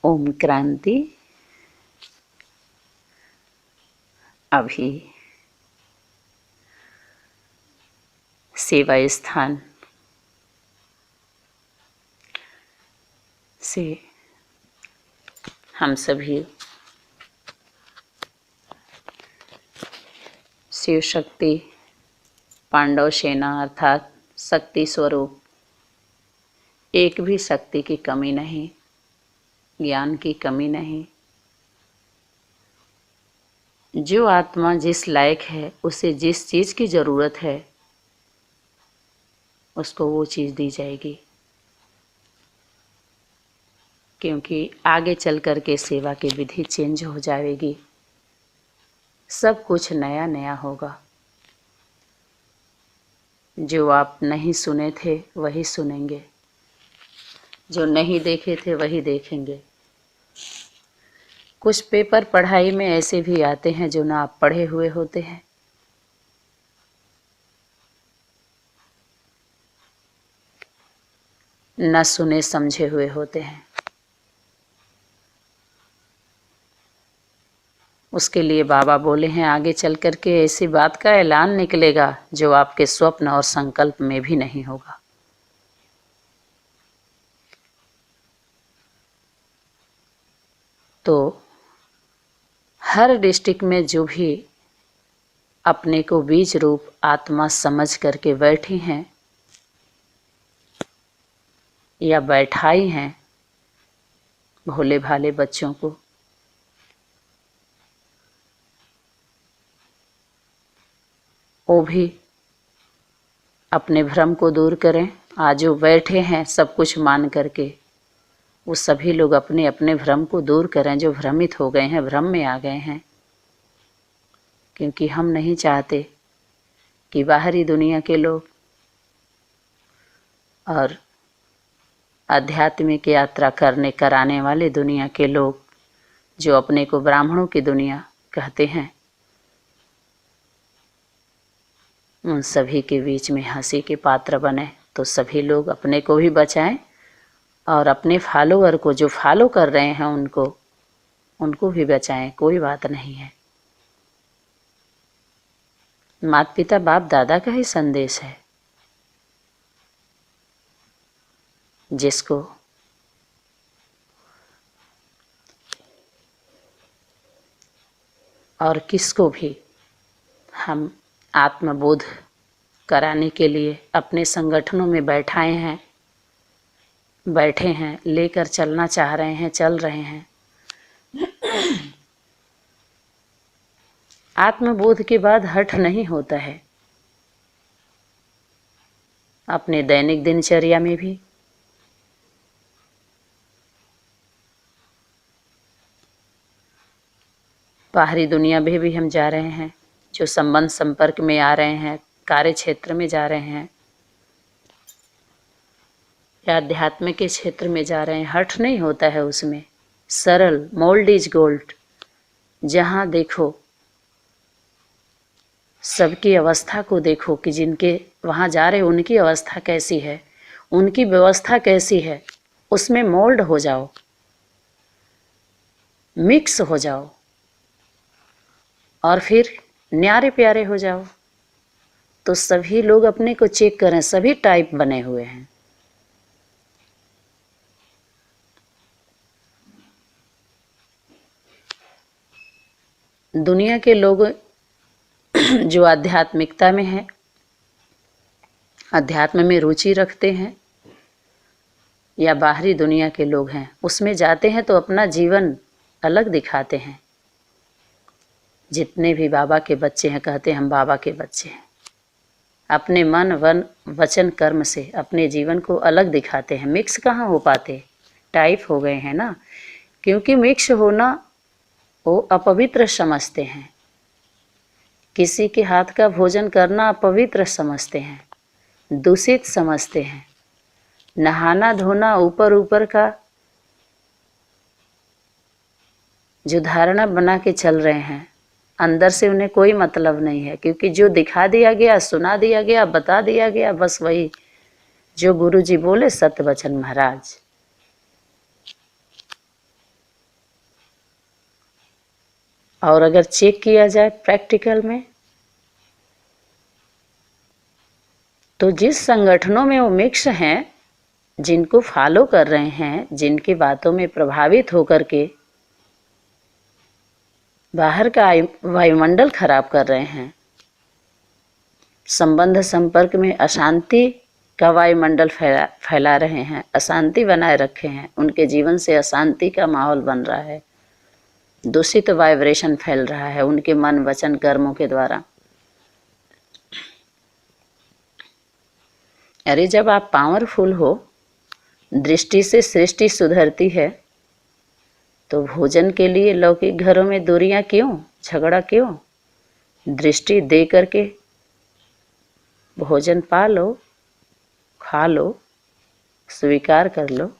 ओम क्रांति। अभी सेवा स्थान से हम सभी शिव शक्ति पांडव सेना अर्थात शक्ति स्वरूप एक भी शक्ति की कमी नहीं, ज्ञान की कमी नहीं। जो आत्मा जिस लायक है उसे जिस चीज़ की ज़रूरत है उसको वो चीज़ दी जाएगी, क्योंकि आगे चल कर के सेवा की विधि चेंज हो जाएगी। सब कुछ नया नया होगा। जो आप नहीं सुने थे वही सुनेंगे, जो नहीं देखे थे वही देखेंगे। कुछ पेपर पढ़ाई में ऐसे भी आते हैं जो ना आप पढ़े हुए होते हैं, न सुने समझे हुए होते हैं। उसके लिए बाबा बोले हैं आगे चल कर के ऐसी बात का ऐलान निकलेगा जो आपके स्वप्न और संकल्प में भी नहीं होगा। तो हर डिस्ट्रिक्ट में जो भी अपने को बीज रूप आत्मा समझ करके बैठी हैं या बैठाई हैं भोले भाले बच्चों को, वो भी अपने भ्रम को दूर करें। आज जो बैठे हैं सब कुछ मान करके, वो सभी लोग अपने अपने भ्रम को दूर करें जो भ्रमित हो गए हैं, भ्रम में आ गए हैं। क्योंकि हम नहीं चाहते कि बाहरी दुनिया के लोग और आध्यात्मिक यात्रा कराने वाले दुनिया के लोग जो अपने को ब्राह्मणों की दुनिया कहते हैं, उन सभी के बीच में हंसी के पात्र बने। तो सभी लोग अपने को भी बचाएं और अपने फॉलोअर को जो फॉलो कर रहे हैं उनको भी बचाएं। कोई बात नहीं है। माता पिता बाप दादा का ही संदेश है। जिसको और किसको भी हम आत्मबोध कराने के लिए अपने संगठनों में बैठे हैं, लेकर चलना चाह रहे हैं, चल रहे हैं। आत्मबोध के बाद हठ नहीं होता है। अपने दैनिक दिनचर्या में भी बाहरी दुनिया में भी हम जा रहे हैं, जो संबंध संपर्क में आ रहे हैं, कार्य क्षेत्र में जा रहे हैं या अध्यात्म के क्षेत्र में जा रहे हैं, हठ नहीं होता है उसमें। सरल, मोल्ड इज गोल्ड। जहाँ देखो सबकी अवस्था को देखो कि जिनके वहाँ जा रहे उनकी अवस्था कैसी है, उनकी व्यवस्था कैसी है, उसमें मोल्ड हो जाओ, मिक्स हो जाओ और फिर न्यारे प्यारे हो जाओ। तो सभी लोग अपने को चेक करें, सभी टाइप बने हुए हैं। दुनिया के लोग जो आध्यात्मिकता में है, अध्यात्म में रुचि रखते हैं, या बाहरी दुनिया के लोग हैं, उसमें जाते हैं तो अपना जीवन अलग दिखाते हैं। जितने भी बाबा के बच्चे हैं कहते हैं हम बाबा के बच्चे हैं। अपने मन वन वचन कर्म से अपने जीवन को अलग दिखाते हैं। मिक्स कहाँ हो पाते, टाइप हो गए हैं ना। क्योंकि मिक्स होना वो अपवित्र समझते हैं। किसी के हाथ का भोजन करना अपवित्र समझते हैं, दूषित समझते हैं। नहाना धोना ऊपर ऊपर का जो धारणा बना के चल रहे हैं, अंदर से उन्हें कोई मतलब नहीं है। क्योंकि जो दिखा दिया गया, सुना दिया गया, बता दिया गया, बस वही जो गुरु जी बोले, सत्य वचन महाराज। और अगर चेक किया जाए प्रैक्टिकल में, तो जिस संगठनों में वो मिक्स हैं, जिनको फॉलो कर रहे हैं, जिनकी बातों में प्रभावित होकर के बाहर का वायुमंडल खराब कर रहे हैं, संबंध संपर्क में अशांति का वायुमंडल फैला रहे हैं, अशांति बनाए रखे हैं, उनके जीवन से अशांति का माहौल बन रहा है, दूषित वाइब्रेशन फैल रहा है उनके मन वचन कर्मों के द्वारा। अरे जब आप पावरफुल हो, दृष्टि से सृष्टि सुधरती है, तो भोजन के लिए लौकिक घरों में दूरियां क्यों, झगड़ा क्यों? दृष्टि दे करके भोजन पा लो, खा लो, स्वीकार कर लो।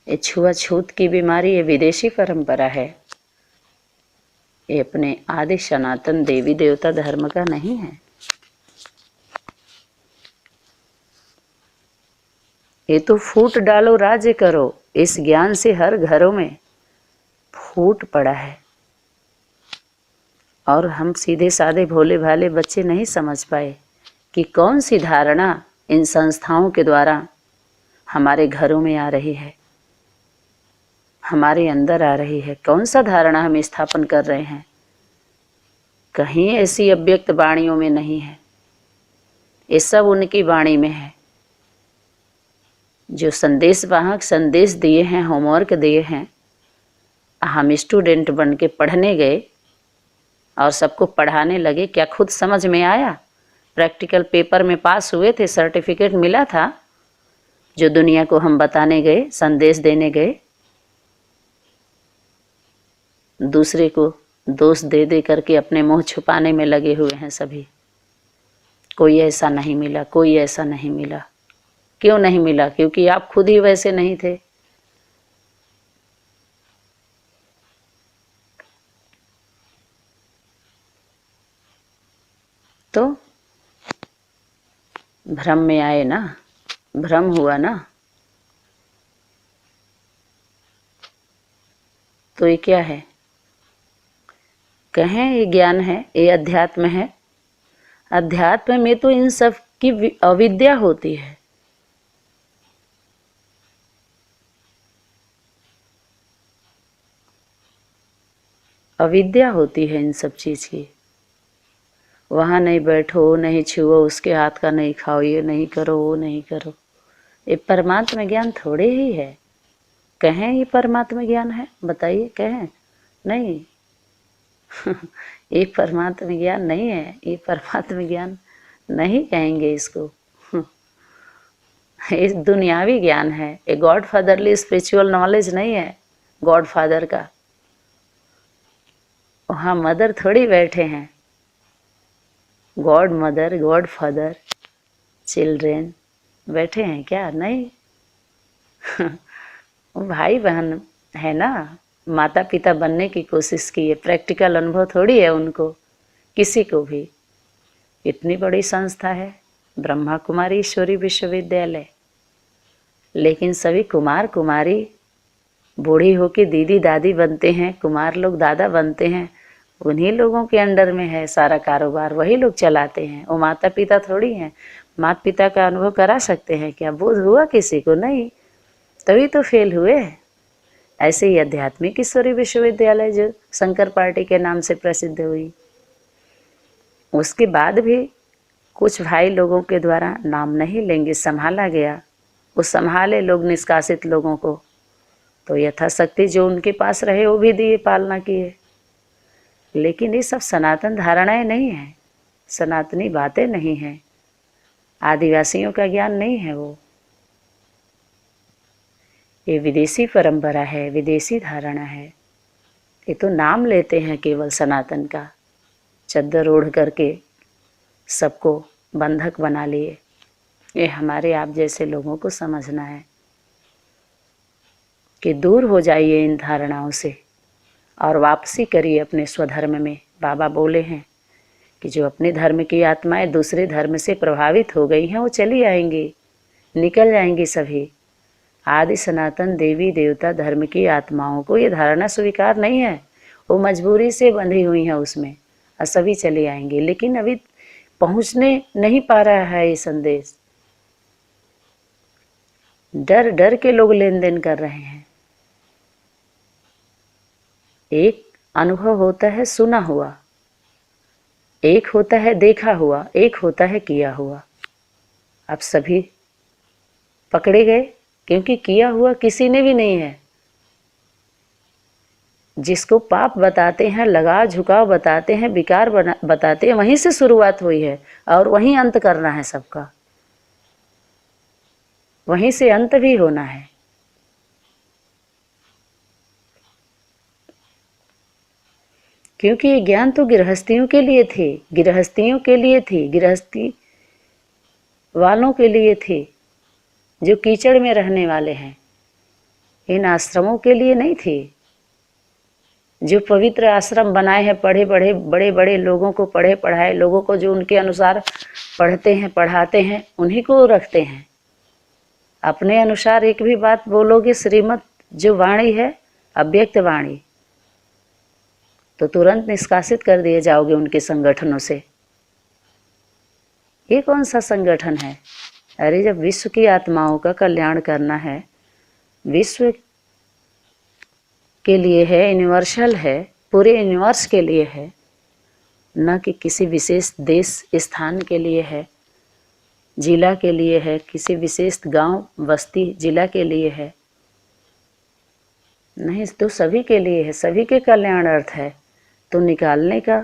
ये छुआछूत की बीमारी ये विदेशी परंपरा है, ये अपने आदि सनातन देवी देवता धर्म का नहीं है। ये तो फूट डालो राज्य करो, इस ज्ञान से हर घरों में फूट पड़ा है, और हम सीधे साधे भोले भाले बच्चे नहीं समझ पाए कि कौन सी धारणा इन संस्थाओं के द्वारा हमारे घरों में आ रही है, हमारे अंदर आ रही है। कौन सा धारणा हम स्थापन कर रहे हैं? कहीं ऐसी अव्यक्त वाणियों में नहीं है, ये सब उनकी वाणी में है। जो संदेश वाहक संदेश दिए हैं, होमवर्क दिए हैं, हम स्टूडेंट बन के पढ़ने गए और सबको पढ़ाने लगे, क्या खुद समझ में आया? प्रैक्टिकल पेपर में पास हुए थे, सर्टिफिकेट मिला था, जो दुनिया को हम बताने गए, संदेश देने गए। दूसरे को दोष दे दे करके अपने मुंह छुपाने में लगे हुए हैं सभी। कोई ऐसा नहीं मिला, कोई ऐसा नहीं मिला। क्यों नहीं मिला? क्योंकि आप खुद ही वैसे नहीं थे। तो भ्रम में आए ना, भ्रम हुआ ना, तो ये क्या है? कहें ये ज्ञान है, ये अध्यात्म है। अध्यात्म में तो इन सब की अविद्या होती है। अविद्या होती है इन सब चीज की। वहाँ नहीं बैठो, नहीं छुओ, उसके हाथ का नहीं खाओ, ये नहीं करो, वो नहीं करो। ये परमात्मा ज्ञान थोड़े ही है। कहें ये परमात्मा ज्ञान है? बताइए, कहें? नहीं। ये परमात्मा ज्ञान नहीं है, ये परमात्मा ज्ञान नहीं कहेंगे इसको। ये दुनियावी ज्ञान है, ये गॉड फादरली स्पिरिचुअल नॉलेज नहीं है। गॉड फादर का वहाँ मदर थोड़ी बैठे हैं। God mother, God father, children बैठे हैं क्या? नहीं। भाई बहन है ना, माता पिता बनने की कोशिश की है। प्रैक्टिकल अनुभव थोड़ी है उनको, किसी को भी। इतनी बड़ी संस्था है ब्रह्मा कुमारी ईश्वरी विश्वविद्यालय, लेकिन सभी कुमार कुमारी बूढ़ी होके दीदी दादी बनते हैं, कुमार लोग दादा बनते हैं। उन्हीं लोगों के अंडर में है सारा कारोबार, वही लोग चलाते हैं। वो माता पिता थोड़ी हैं। माता पिता का अनुभव करा सकते हैं क्या? बोध हुआ किसी को? नहीं, तभी तो फेल हुए। ऐसे ही आध्यात्मिक ईश्वरी विश्वविद्यालय जो शंकर पार्टी के नाम से प्रसिद्ध हुई, उसके बाद भी कुछ भाई लोगों के द्वारा, नाम नहीं लेंगे, संभाला गया। वो संभाले लोग निष्कासित लोगों को, तो यथाशक्ति जो उनके पास रहे वो भी दिए, पालना किए। लेकिन ये सब सनातन धारणाएं नहीं है, सनातनी बातें नहीं हैं, आदिवासियों का ज्ञान नहीं है वो। ये विदेशी परंपरा है, विदेशी धारणा है। ये तो नाम लेते हैं केवल सनातन का, चद्दर ओढ़ करके सबको बंधक बना लिए। ये हमारे आप जैसे लोगों को समझना है कि दूर हो जाइए इन धारणाओं से और वापसी करिए अपने स्वधर्म में। बाबा बोले हैं कि जो अपने धर्म की आत्माएं दूसरे धर्म से प्रभावित हो गई हैं वो चली आएंगी, निकल जाएंगी सभी। आदि सनातन देवी देवता धर्म की आत्माओं को ये धारणा स्वीकार नहीं है, वो मजबूरी से बंधी हुई हैं उसमें, और सभी चले आएंगे, लेकिन अभी पहुंचने नहीं पा रहा है ये संदेश। डर डर के लोग लेन देन कर रहे हैं। एक अनुभव होता है सुना हुआ, एक होता है देखा हुआ, एक होता है किया हुआ। अब सभी पकड़े गए, क्योंकि किया हुआ किसी ने भी नहीं है। जिसको पाप बताते हैं, लगा झुकाव बताते हैं, विकार बताते हैं, वहीं से शुरुआत हुई है और वहीं अंत करना है सबका, वहीं से अंत भी होना है। क्योंकि ये ज्ञान तो गृहस्थियों के लिए थे, गृहस्थियों के लिए थी, गृहस्थी वालों के लिए थे जो कीचड़ में रहने वाले हैं। इन आश्रमों के लिए नहीं थे। जो पवित्र आश्रम बनाए हैं, पढ़े बड़े बड़े बड़े लोगों को पढ़े पढ़ाए लोगों को जो उनके अनुसार पढ़ते हैं पढ़ाते हैं, उन्हीं को रखते हैं। अपने अनुसार एक भी बात बोलोगे, श्रीमत जो वाणी है अव्यक्त वाणी, तो तुरंत निष्कासित कर दिए जाओगे उनके संगठनों से। ये कौन सा संगठन है? अरे जब विश्व की आत्माओं का कल्याण करना है, विश्व के लिए है, यूनिवर्सल है, पूरे यूनिवर्स के लिए है, न कि किसी विशेष देश स्थान के लिए है, जिला के लिए है, किसी विशेष गांव बस्ती जिला के लिए है, नहीं, तो सभी के लिए है, सभी के कल्याण अर्थ है। तो निकालने का,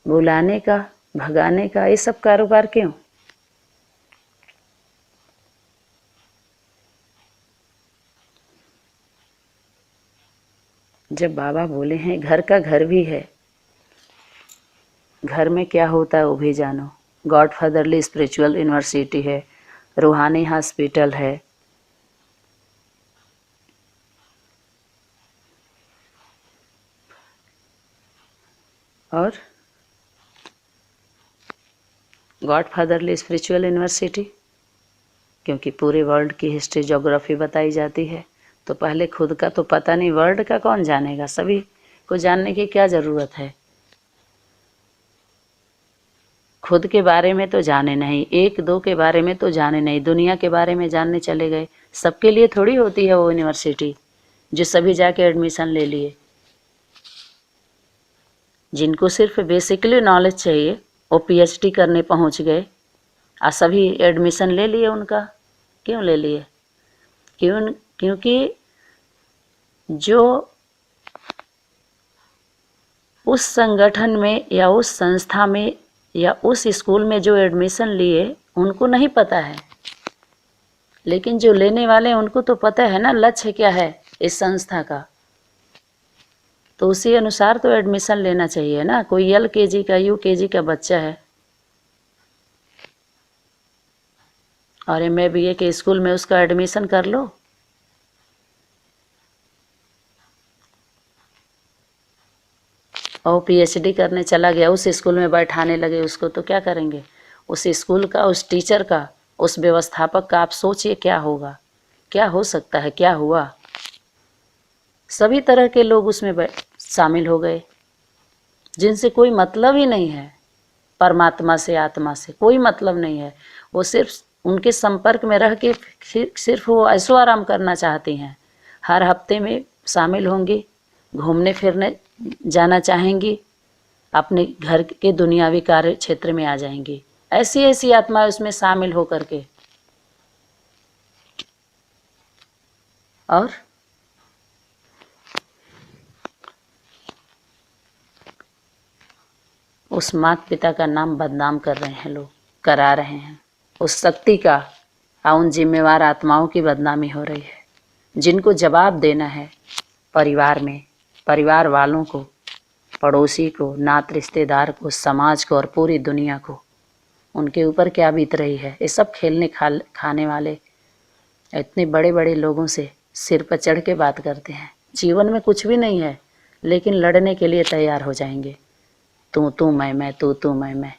बुलाने का, भगाने का, ये सब कारोबार क्यों? जब बाबा बोले हैं घर का घर भी है, घर में क्या होता है वो भी जानो। गॉड फादरली स्पिरिचुअल यूनिवर्सिटी है, रूहानी हॉस्पिटल है, और गॉड फादरली स्पिरिचुअल यूनिवर्सिटी, क्योंकि पूरे वर्ल्ड की हिस्ट्री ज्योग्राफी बताई जाती है। तो पहले खुद का तो पता नहीं, वर्ल्ड का कौन जानेगा? सभी को जानने की क्या ज़रूरत है? खुद के बारे में तो जाने नहीं, एक दो के बारे में तो जाने नहीं, दुनिया के बारे में जानने चले गए। सबके लिए थोड़ी होती है वो यूनिवर्सिटी जो सभी जाके एडमिशन ले लिए। जिनको सिर्फ बेसिकली नॉलेज चाहिए वो पीएचडी करने पहुंच गए, और सभी एडमिशन ले लिए उनका। क्यों ले लिए? क्योंकि जो उस संगठन में या उस संस्था में या उस स्कूल में जो एडमिशन लिए उनको नहीं पता है, लेकिन जो लेने वाले हैं उनको तो पता है ना लक्ष्य क्या है इस संस्था का। तो उसी अनुसार तो एडमिशन लेना चाहिए ना। कोई एलकेजी का यूकेजी का बच्चा है और एमए के स्कूल में उसका एडमिशन कर लो, और पीएचडी करने चला गया, उस स्कूल में बैठाने लगे उसको, तो क्या करेंगे? उस स्कूल का, उस टीचर का, उस व्यवस्थापक का आप सोचिए क्या होगा, क्या हो सकता है, क्या हुआ? सभी तरह के लोग उसमें शामिल हो गए जिनसे कोई मतलब ही नहीं है, परमात्मा से, आत्मा से कोई मतलब नहीं है। वो सिर्फ उनके संपर्क में रह के सिर्फ वो ऐशो आराम करना चाहती हैं। हर हफ्ते में शामिल होंगी, घूमने फिरने जाना चाहेंगी, अपने घर के दुनियावी कार्य क्षेत्र में आ जाएंगी। ऐसी ऐसी आत्माएं उसमें शामिल हो करके, और उस माता पिता का नाम बदनाम कर रहे हैं लोग, करा रहे हैं। उस शक्ति का और उन जिम्मेवार आत्माओं की बदनामी हो रही है, जिनको जवाब देना है परिवार में, परिवार वालों को, पड़ोसी को, नात रिश्तेदार को, समाज को और पूरी दुनिया को। उनके ऊपर क्या बीत रही है। ये सब खेलने खाने वाले इतने बड़े बड़े लोगों से सिर पर चढ़ के बात करते हैं। जीवन में कुछ भी नहीं है, लेकिन लड़ने के लिए तैयार हो जाएंगे। तू मैं, तू मैं।